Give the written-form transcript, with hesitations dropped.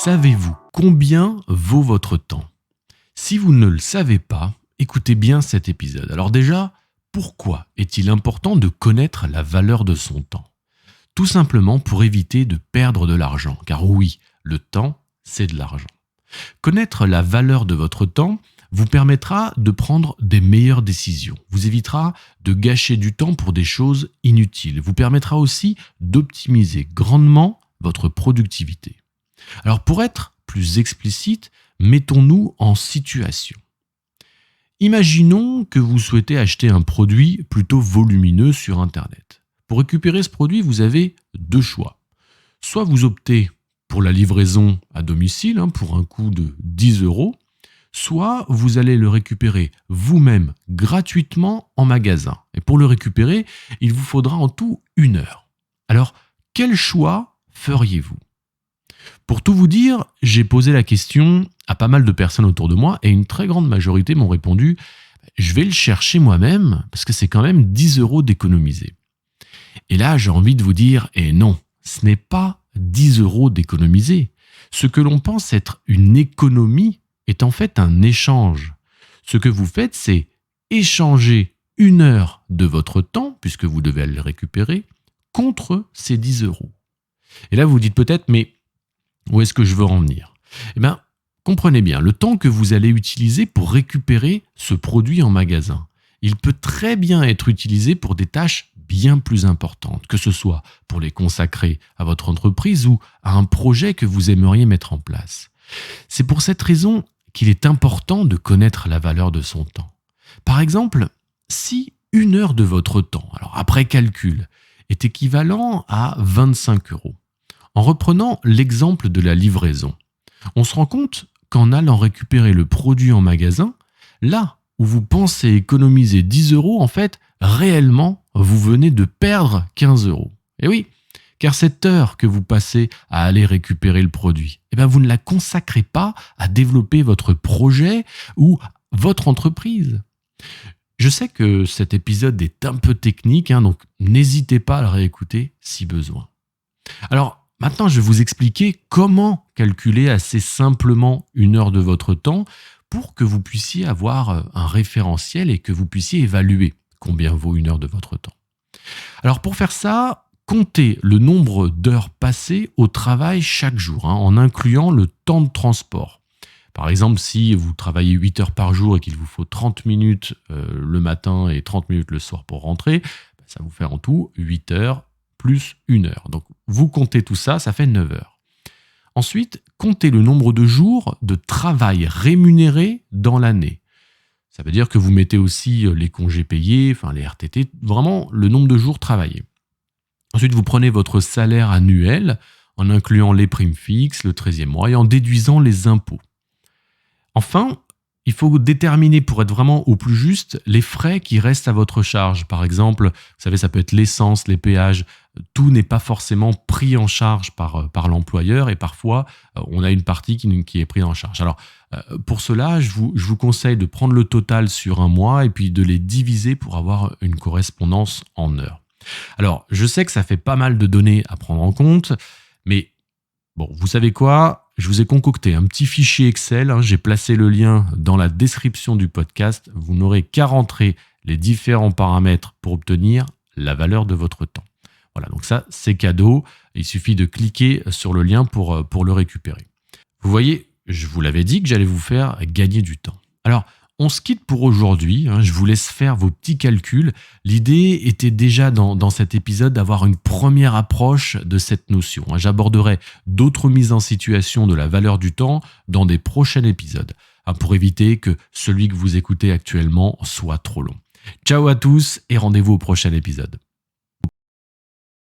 Savez-vous combien vaut votre temps ? Si vous ne le savez pas, écoutez bien cet épisode. Alors déjà, pourquoi est-il important de connaître la valeur de son temps ? Tout simplement pour éviter de perdre de l'argent. Car oui, le temps, c'est de l'argent. Connaître la valeur de votre temps vous permettra de prendre des meilleures décisions, vous évitera de gâcher du temps pour des choses inutiles, vous permettra aussi d'optimiser grandement votre productivité. Alors pour être plus explicite, mettons-nous en situation. Imaginons que vous souhaitez acheter un produit plutôt volumineux sur Internet. Pour récupérer ce produit, vous avez deux choix. Soit vous optez pour la livraison à domicile pour un coût de 10 €, soit vous allez le récupérer vous-même gratuitement en magasin. Et pour le récupérer, il vous faudra en tout 1 heure. Alors, quel choix feriez-vous ? Pour tout vous dire, j'ai posé la question à pas mal de personnes autour de moi et une très grande majorité m'ont répondu « Je vais le chercher moi-même parce que c'est quand même 10 € d'économiser ». Et là, j'ai envie de vous dire « Eh non, ce n'est pas 10 € d'économiser. Ce que l'on pense être une économie est en fait un échange. Ce que vous faites, c'est échanger 1 heure de votre temps, puisque vous devez le récupérer, contre ces 10 €. Et là, vous vous dites peut-être, mais où est-ce que je veux en venir ? Eh bien, comprenez bien, le temps que vous allez utiliser pour récupérer ce produit en magasin, il peut très bien être utilisé pour des tâches bien plus importantes, que ce soit pour les consacrer à votre entreprise ou à un projet que vous aimeriez mettre en place. C'est pour cette raison qu'il est important de connaître la valeur de son temps. Par exemple, si 1 heure de votre temps, alors après calcul, est équivalent à 25 €, en reprenant l'exemple de la livraison, on se rend compte qu'en allant récupérer le produit en magasin, là où vous pensez économiser 10 €, en fait, réellement, vous venez de perdre 15 €. Et oui, car cette heure que vous passez à aller récupérer le produit, vous ne la consacrez pas à développer votre projet ou votre entreprise. Je sais que cet épisode est un peu technique, donc n'hésitez pas à le réécouter si besoin. Alors, maintenant, je vais vous expliquer comment calculer assez simplement 1 heure de votre temps pour que vous puissiez avoir un référentiel et que vous puissiez évaluer combien vaut 1 heure de votre temps. Alors, pour faire ça, comptez le nombre d'heures passées au travail chaque jour, en incluant le temps de transport. Par exemple, si vous travaillez 8 heures par jour et qu'il vous faut 30 minutes le matin et 30 minutes le soir pour rentrer, ça vous fait en tout 8 heures plus 1 heure. Donc, vous comptez tout ça, ça fait 9 heures. Ensuite, comptez le nombre de jours de travail rémunéré dans l'année. Ça veut dire que vous mettez aussi les congés payés, les RTT, vraiment le nombre de jours travaillés. Ensuite, vous prenez votre salaire annuel en incluant les primes fixes, le 13e mois et en déduisant les impôts. Enfin, il faut déterminer, pour être vraiment au plus juste, les frais qui restent à votre charge. Par exemple, vous savez, ça peut être l'essence, les péages. Tout n'est pas forcément pris en charge par l'employeur et parfois, on a une partie qui est prise en charge. Alors, pour cela, je vous conseille de prendre le total sur un mois et puis de les diviser pour avoir une correspondance en heures. Alors, je sais que ça fait pas mal de données à prendre en compte, mais bon, vous savez quoi ? Je vous ai concocté un petit fichier Excel, j'ai placé le lien dans la description du podcast. Vous n'aurez qu'à rentrer les différents paramètres pour obtenir la valeur de votre temps. Voilà, donc ça, c'est cadeau. Il suffit de cliquer sur le lien pour le récupérer. Vous voyez, je vous l'avais dit que j'allais vous faire gagner du temps. Alors, on se quitte pour aujourd'hui, je vous laisse faire vos petits calculs. L'idée était déjà dans cet épisode d'avoir une première approche de cette notion. J'aborderai d'autres mises en situation de la valeur du temps dans des prochains épisodes, pour éviter que celui que vous écoutez actuellement soit trop long. Ciao à tous et rendez-vous au prochain épisode.